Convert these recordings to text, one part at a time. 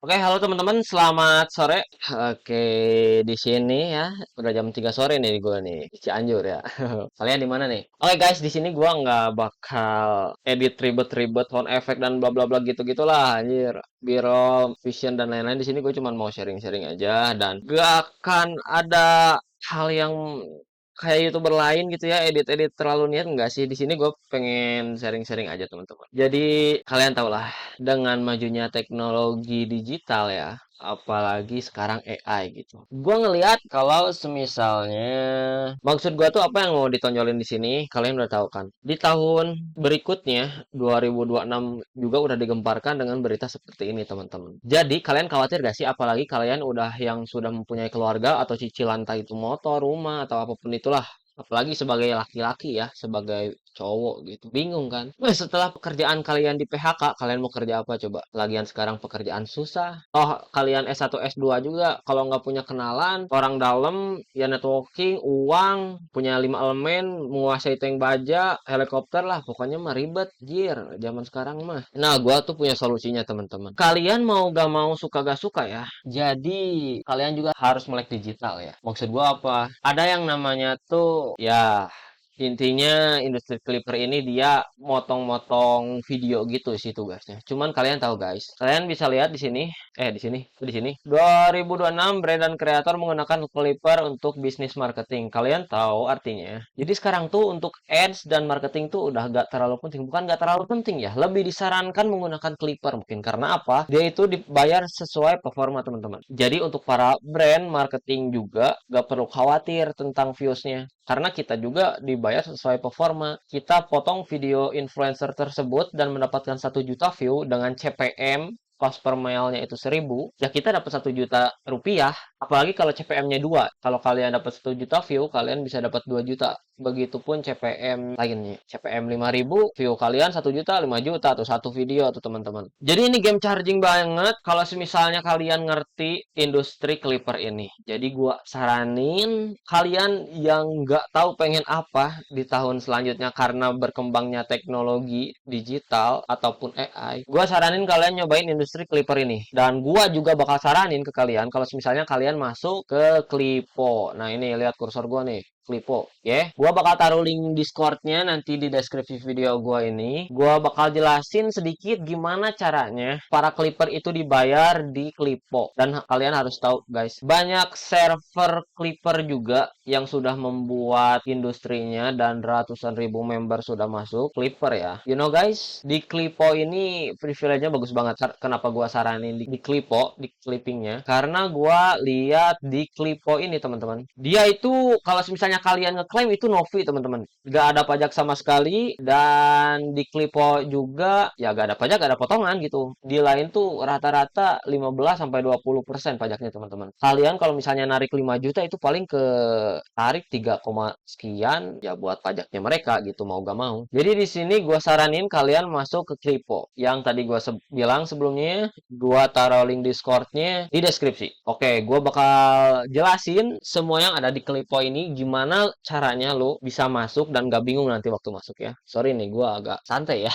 Oke, halo teman-teman, selamat sore. Oke, di sini ya, udah jam 3 sore nih gue nih, di Cianjur ya. Kalian di mana nih? Oke guys, di sini gua nggak bakal edit ribet-ribet sound effect dan bla bla bla gitu-gitulah, anjir. Biro, Vision dan lain-lain di sini gue cuma mau sharing-sharing aja dan gak akan ada hal yang kayak YouTuber lain gitu ya, edit-edit terlalu niat enggak sih. Di sini gue pengen sharing-sharing aja teman-teman. Jadi kalian tau lah dengan majunya teknologi digital ya, apalagi sekarang AI gitu. Gua ngelihat kalau semisalnya maksud gua tuh apa yang mau ditonjolin di sini, kalian udah tahu kan. Di tahun berikutnya 2026 juga udah digemparkan dengan berita seperti ini, teman-teman. Jadi, kalian khawatir gak sih apalagi kalian udah yang sudah mempunyai keluarga atau cicilan entah itu motor, rumah atau apapun itulah. Apalagi sebagai laki-laki ya, sebagai cowok gitu. Bingung kan? Nah, setelah pekerjaan kalian di PHK, kalian mau kerja apa coba? Lagian sekarang pekerjaan susah. Oh, kalian S1, S2 juga, kalau nggak punya kenalan, orang dalam, ya networking, uang, punya 5 elemen, menguasai tank baja, helikopter lah, pokoknya mah ribet, jir, zaman sekarang mah. Nah, gua tuh punya solusinya, teman-teman. Kalian mau gak mau, suka gak suka ya, jadi kalian juga harus melek digital ya. Maksud gua apa? Ada yang namanya tuh, ya, intinya industri clipper ini dia motong-motong video gitu sih tugasnya. Cuman kalian tahu guys, kalian bisa lihat di sini, di sini. 2026 brand dan kreator menggunakan clipper untuk bisnis marketing. Kalian tahu artinya? Jadi sekarang tuh untuk ads dan marketing tuh udah gak terlalu penting. Bukan gak terlalu penting ya, lebih disarankan menggunakan clipper mungkin. Karena apa? Dia itu dibayar sesuai performa teman-teman. Jadi untuk para brand marketing juga gak perlu khawatir tentang viewsnya. Karena kita juga dibayar sesuai performa. Kita potong video influencer tersebut dan mendapatkan 1 juta view dengan CPM cost per mile-nya itu 1.000, ya kita dapat 1 juta rupiah. Apalagi kalau CPM-nya 2. Kalau kalian dapat 1 juta view, kalian bisa dapat 2 juta. Begitupun CPM lainnya. CPM 5.000, view kalian 1 juta, 5 juta atau satu video tuh teman-teman. Jadi ini game charging banget kalau misalnya kalian ngerti industri clipper ini. Jadi gua saranin kalian yang nggak tahu pengen apa di tahun selanjutnya karena berkembangnya teknologi digital ataupun AI. Gua saranin kalian nyobain industri clipper ini. Dan gua juga bakal saranin ke kalian kalau misalnya kalian masuk ke Clipo. Nah, ini lihat kursor gua nih. Clipo, ya. Gua bakal taruh link Discord-nya nanti di deskripsi video gua ini. Gua bakal jelasin sedikit gimana caranya para Clipper itu dibayar di Clipo. Dan kalian harus tahu, guys, banyak server Clipper juga yang sudah membuat industrinya dan ratusan ribu member sudah masuk Clipper ya. You know guys, di Clipo ini privilege-nya bagus banget. Kenapa gua saranin di Clipo, di clippingnya? Karena gua lihat di Clipo ini teman-teman. Dia itu kalau misalnya kalian ngeklaim itu Novi teman-teman, gak ada pajak sama sekali. Dan di Clipo juga ya gak ada pajak, gak ada potongan gitu. Di lain tuh rata-rata 15-20% pajaknya teman-teman. Kalian kalau misalnya narik 5 juta itu paling ke tarik 3, sekian ya buat pajaknya mereka gitu, mau gak mau. Jadi di sini gue saranin kalian masuk ke Clipo yang tadi gue bilang sebelumnya. Gue taruh link Discordnya di deskripsi. Oke, gue bakal jelasin semua yang ada di Clipo ini gimana caranya lo bisa masuk dan gak bingung nanti waktu masuk ya. Sorry nih, gue agak santai ya.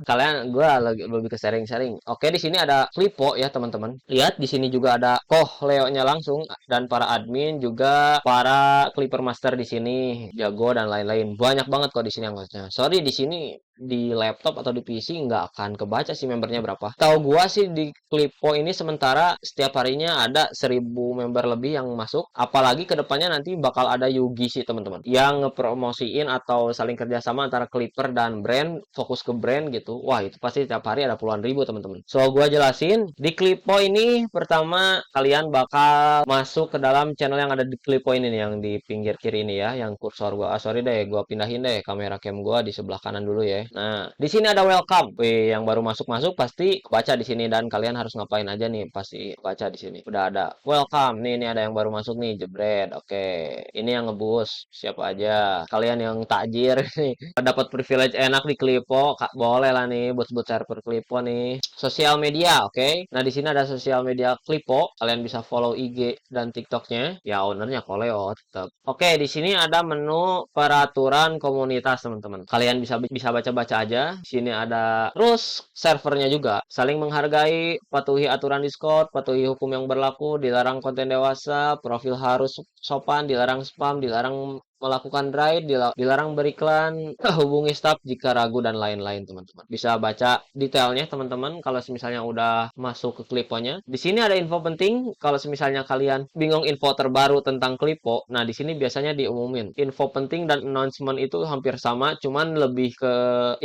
Kalian, gue lebih ke sharing-sharing. Oke, di sini ada Clipo ya teman-teman. Lihat di sini juga ada Leo-nya langsung dan para admin juga para Clipper Master di sini jago dan lain-lain. Banyak banget kok di sini anggotanya. Sorry di sini di laptop atau di PC nggak akan kebaca sih membernya berapa. Tahu gua sih di Clipo ini sementara setiap harinya ada 1.000 member lebih yang masuk. Apalagi kedepannya nanti bakal ada Yugi sih teman-teman, yang ngepromosiin atau saling kerjasama antara Clipper dan brand, fokus ke brand gitu. Wah itu pasti tiap hari ada puluhan ribu teman-teman. So gua jelasin di Clipo ini pertama kalian bakal masuk ke dalam channel yang ada di Clipo ini nih, yang di pinggir kiri ini ya, yang kursor gua. Sorry deh, gua pindahin deh kamera cam gua di sebelah kanan dulu ya. Nah, di sini ada welcome. Wih, yang baru masuk-masuk pasti baca di sini dan kalian harus ngapain aja nih pasti baca di sini. Udah ada welcome. Nih, ini ada yang baru masuk nih, jebret. Oke. Ini yang ngebus siapa aja. Kalian yang takjir nih, dapat privilege enak di Clipo, boleh lah nih buat server Clipo nih. Sosial media, oke. Nah, di sini ada sosial media Clipo. Kalian bisa follow IG dan TikToknya. Ya, ownernya Koleo tetap. Oke, di sini ada menu peraturan komunitas, teman-teman. Kalian bisa baca baca aja. Di sini ada terus servernya juga. Saling menghargai, patuhi aturan Discord, patuhi hukum yang berlaku, dilarang konten dewasa, profil harus sopan, dilarang spam, dilarang melakukan raid, dilarang beriklan, hubungi staff jika ragu dan lain-lain teman-teman. Bisa baca detailnya teman-teman kalau misalnya udah masuk ke Kliponya. Di sini ada info penting kalau misalnya kalian bingung info terbaru tentang Klipo. Nah, di sini biasanya diumumin. Info penting dan announcement itu hampir sama, cuman lebih ke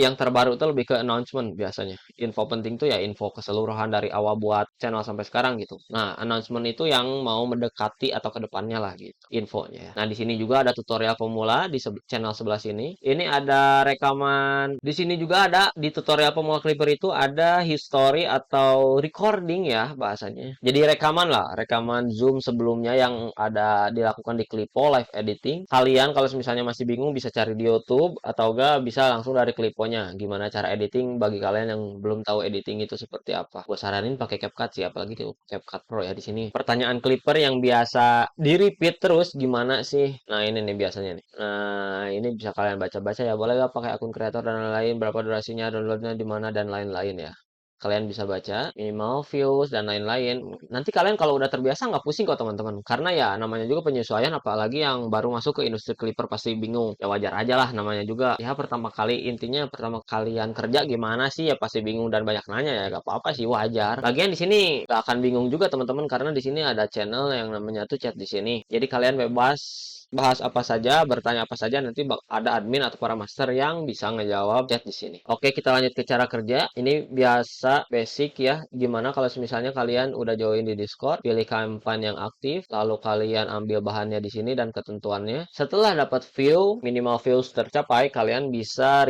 yang terbaru itu lebih ke announcement biasanya. Info penting tuh ya info keseluruhan dari awal buat channel sampai sekarang gitu. Nah, announcement itu yang mau mendekati atau ke depannya lah gitu infonya. Nah, di sini juga ada tutorial pemula di channel sebelah sini. Ini ada rekaman. Di sini juga ada di tutorial pemula Clipper itu ada history atau recording ya bahasanya. Jadi rekaman lah, rekaman Zoom sebelumnya yang ada dilakukan di Clipo live editing. Kalian kalau misalnya masih bingung bisa cari di YouTube atau enggak bisa langsung dari Clipo-nya. Gimana cara editing bagi kalian yang belum tahu editing itu seperti apa. Gue saranin pakai CapCut sih, apalagi CapCut Pro ya di sini. Pertanyaan Clipper yang biasa di-repeat terus gimana sih? Nah, ini nih biasanya nih. Nah, ini bisa kalian baca-baca ya. Boleh nggak pakai akun kreator dan lain-lain, berapa durasinya, downloadnya di mana dan lain-lain ya. Kalian bisa baca, minimal views, dan lain-lain. Nanti kalian kalau udah terbiasa nggak pusing kok teman-teman. Karena ya namanya juga penyesuaian, apalagi yang baru masuk ke industri Clipper pasti bingung. Ya wajar aja lah namanya juga. Ya pertama kali, intinya pertama kalian kerja gimana sih ya pasti bingung dan banyak nanya ya. Gak apa-apa sih, wajar. Lagian di sini gak akan bingung juga teman-teman karena di sini ada channel yang namanya tuh chat di sini. Jadi kalian bebas bahas apa saja, bertanya apa saja, nanti ada admin atau para master yang bisa ngejawab chat di sini. Oke, kita lanjut ke cara kerja. Ini biasa basic ya. Gimana kalau misalnya kalian udah join di Discord, pilih kampanye yang aktif, lalu kalian ambil bahannya di sini dan ketentuannya. Setelah dapat view, minimal views tercapai, kalian bisa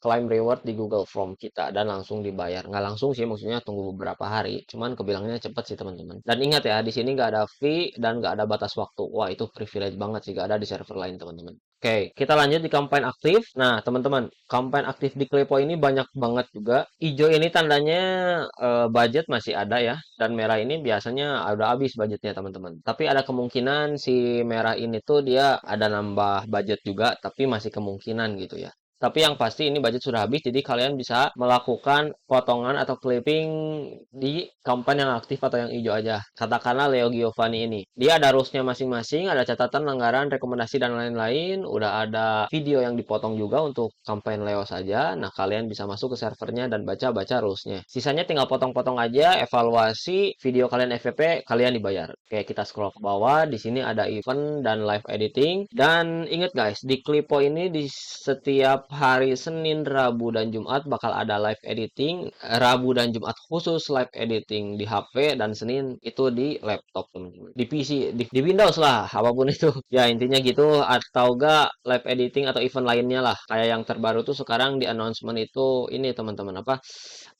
claim reward di Google Form kita dan langsung dibayar. Nggak langsung sih, maksudnya tunggu beberapa hari. Cuman kebilangnya cepet sih teman-teman. Dan ingat ya, di sini nggak ada fee dan nggak ada batas waktu. Wah, itu privilege banget sih, nggak ada di server lain teman-teman. Oke, kita lanjut di campaign aktif. Nah, teman-teman, campaign aktif di Klepo ini banyak banget juga. Ijo ini tandanya budget masih ada ya. Dan merah ini biasanya udah habis budgetnya teman-teman. Tapi ada kemungkinan si merah ini tuh dia ada nambah budget juga, tapi masih kemungkinan gitu ya. Tapi yang pasti ini budget sudah habis, jadi kalian bisa melakukan potongan atau clipping di kampanye yang aktif atau yang hijau aja. Katakanlah Leo Giovanni ini. Dia ada rules-nya masing-masing, ada catatan, anggaran, rekomendasi, dan lain-lain. Udah ada video yang dipotong juga untuk kampanye Leo saja. Nah, kalian bisa masuk ke servernya dan baca-baca rules-nya. Sisanya tinggal potong-potong aja, evaluasi, video kalian FVP, kalian dibayar. Oke, kita scroll ke bawah. Di sini ada event dan live editing. Dan ingat guys, di Clipo ini di setiap hari Senin, Rabu, dan Jumat bakal ada live editing. Rabu dan Jumat khusus live editing di HP dan Senin itu di laptop teman-teman. Di PC, di Windows lah, apapun itu. Ya intinya gitu atau enggak live editing atau event lainnya lah. Kayak yang terbaru tuh sekarang di announcement itu ini teman-teman apa?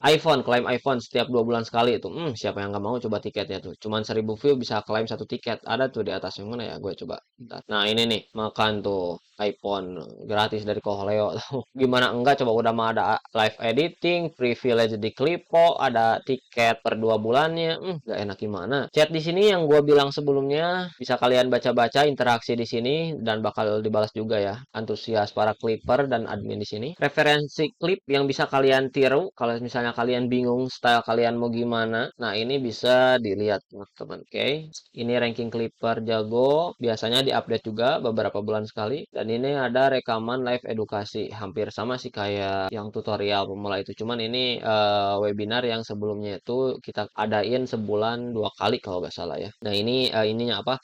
iPhone, klaim iPhone setiap 2 bulan sekali itu. Siapa yang nggak mau coba tiketnya tuh. Cuman 1000 view bisa klaim satu tiket. Ada tuh di atas yang mana ya? Gue coba. Bentar. Nah ini nih, makan tuh iPhone gratis dari Kohleo. Gimana enggak coba udah mah ada live editing, privilege di Clipo, ada tiket per 2 bulannya. Gak enak gimana. Chat di sini yang gue bilang sebelumnya bisa kalian baca-baca interaksi di sini dan bakal dibalas juga ya. Antusias para Clipper dan admin di sini. Referensi klip yang bisa kalian tiru kalau misalnya kalian bingung style kalian mau gimana. Nah, ini bisa dilihat teman-teman. Oke. Ini ranking Clipper jago, biasanya diupdate juga beberapa bulan sekali. Dan ini ada rekaman live edukasi, hampir sama sih kayak yang tutorial pemula itu. Cuman ini webinar yang sebelumnya itu kita adain sebulan 2 kali kalau nggak salah ya. Nah ini ininya apa?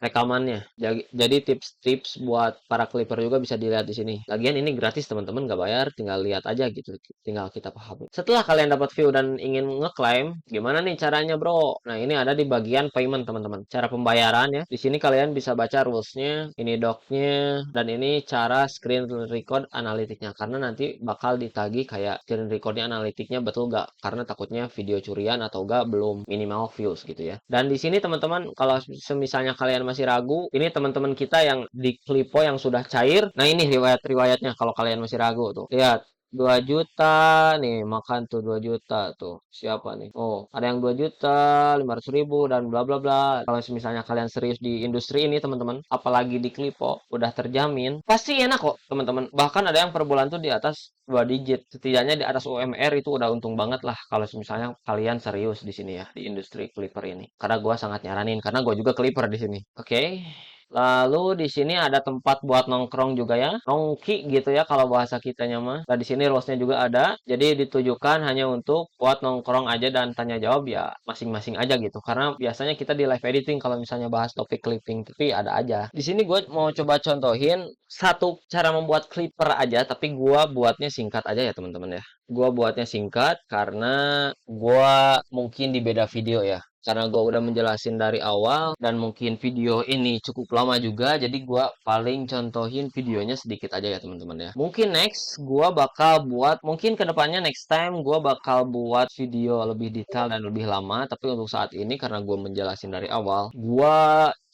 Rekamannya. Jadi tips-tips buat para Clipper juga bisa dilihat di sini. Lagian ini gratis teman-teman, nggak bayar, tinggal lihat aja gitu. Tinggal kita pahami. Setelah kalian dapat view dan ingin ngeklaim, gimana nih caranya bro? Nah ini ada di bagian payment teman-teman. Cara pembayaran ya. Di sini kalian bisa baca rules-nya, ini doc-nya, dan ini cara screen record analitiknya. Karena nanti bakal ditagih kayak screen recordnya analitiknya betul nggak? Karena takutnya video curian atau nggak belum minimal views gitu ya. Dan di sini teman-teman kalau misalnya kalian masih ragu, ini teman-teman kita yang di Clipo yang sudah cair. Nah ini riwayat-riwayatnya kalau kalian masih ragu tuh. Lihat. 2 juta nih, makan tuh 2 juta tuh. Siapa nih? Oh, ada yang 2.500.000 dan bla bla bla. Kalau misalnya kalian serius di industri ini, teman-teman, apalagi di Klipo, udah terjamin, pasti enak kok, teman-teman. Bahkan ada yang per bulan tuh di atas 2 digit. Setidaknya di atas UMR itu udah untung banget lah kalau misalnya kalian serius di sini ya, di industri Clipper ini. Karena gua sangat nyaranin, karena gua juga Clipper di sini. Oke. Lalu di sini ada tempat buat nongkrong juga ya, nongki gitu ya kalau bahasa kitanya mah. Nah di sini rules-nya juga ada, jadi ditujukan hanya untuk buat nongkrong aja dan tanya jawab ya masing-masing aja gitu. Karena biasanya kita di live editing kalau misalnya bahas topik clipping, tapi ada aja. Di sini gue mau coba contohin satu cara membuat clipper aja, tapi gue buatnya singkat aja ya teman-teman ya. Gue buatnya singkat karena gue mungkin di beda video ya. Karena gue udah menjelasin dari awal dan mungkin video ini cukup lama juga, jadi gue paling contohin videonya sedikit aja ya teman-teman ya. Mungkin next gue bakal buat, mungkin kedepannya next time gue bakal buat video lebih detail dan lebih lama, tapi untuk saat ini karena gue menjelasin dari awal, gue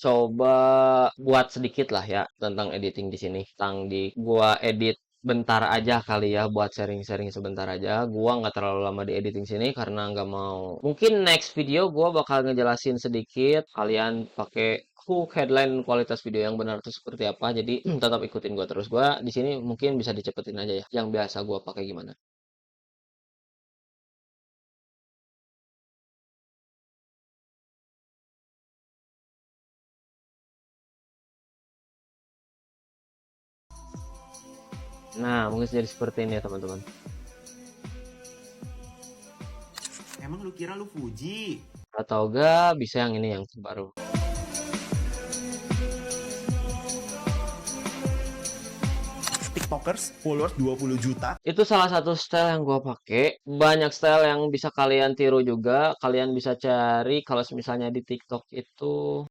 coba buat sedikit lah ya tentang editing di sini. Tentang di gua edit bentar aja kali ya buat sharing-sharing sebentar aja. Gua nggak terlalu lama di editing sini karena nggak mau. Mungkin next video gua bakal ngejelasin sedikit. Kalian pakai hook, headline, kualitas video yang benar itu seperti apa. Jadi tetap ikutin gua terus. Gua di sini mungkin bisa dicepetin aja ya. Yang biasa gua pakai gimana. Nah, mungkin jadi seperti ini ya teman-teman. Emang lu kira lu Fuji? Atau enggak bisa yang ini yang terbaru. TikTokers followers 20 juta. Itu salah satu style yang gua pakai. Banyak style yang bisa kalian tiru juga. Kalian bisa cari kalau misalnya di TikTok itu.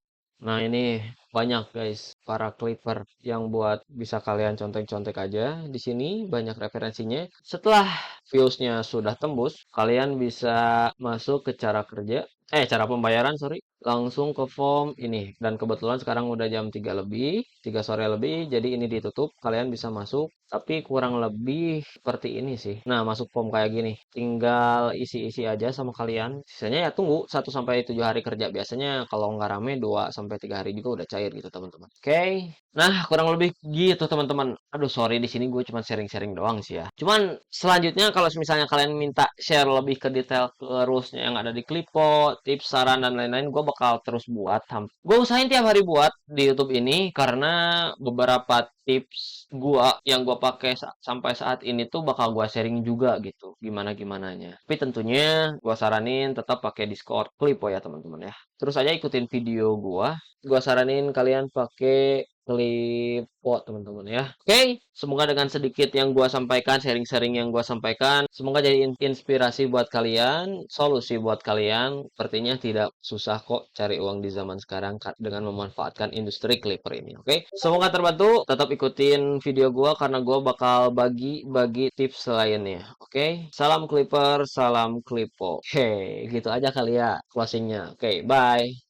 Nah, ini banyak guys para clipper yang buat bisa kalian contek-contek aja. Di sini banyak referensinya. Setelah viewsnya sudah tembus, kalian bisa masuk ke cara kerja. Cara pembayaran, sorry. Langsung ke form ini. Dan kebetulan sekarang udah jam 3 lebih, 3 sore lebih, jadi ini ditutup. Kalian bisa masuk, tapi kurang lebih seperti ini sih. Nah, masuk form kayak gini. Tinggal isi-isi aja sama kalian. Sisanya ya tunggu 1 sampai 7 hari kerja. Biasanya kalau nggak rame 2 sampai 3 hari juga udah cair gitu, teman-teman. Oke. Nah, kurang lebih gitu, teman-teman. Aduh, sorry di sini gue cuma sharing-sharing doang sih ya. Cuman selanjutnya kalau misalnya kalian minta share lebih ke detail ke rules-nya yang ada di Clipo, tips, saran dan lain-lain, gue bakal terus buat. Gue usahain tiap hari buat di YouTube ini karena beberapa tips gua yang gua pakai sampai saat ini tuh bakal gua sharing juga gitu. Gimana gimananya. Tapi tentunya gua saranin tetap pakai Discord Clipo ya teman-teman ya. Terus aja ikutin video gua. Gua saranin kalian pakai Clipo teman-teman ya. Oke, semoga dengan sedikit yang gua sampaikan, sharing-sharing yang gua sampaikan, semoga jadi inspirasi buat kalian, solusi buat kalian. Sepertinya tidak susah kok cari uang di zaman sekarang dengan memanfaatkan industri Clipper ini. Oke, semoga terbantu. Tetap ikutin video gua karena gua bakal bagi-bagi tips lainnya. Oke, salam Clipper, salam Clipo. Oke, gitu aja kali ya closingnya. Oke, bye.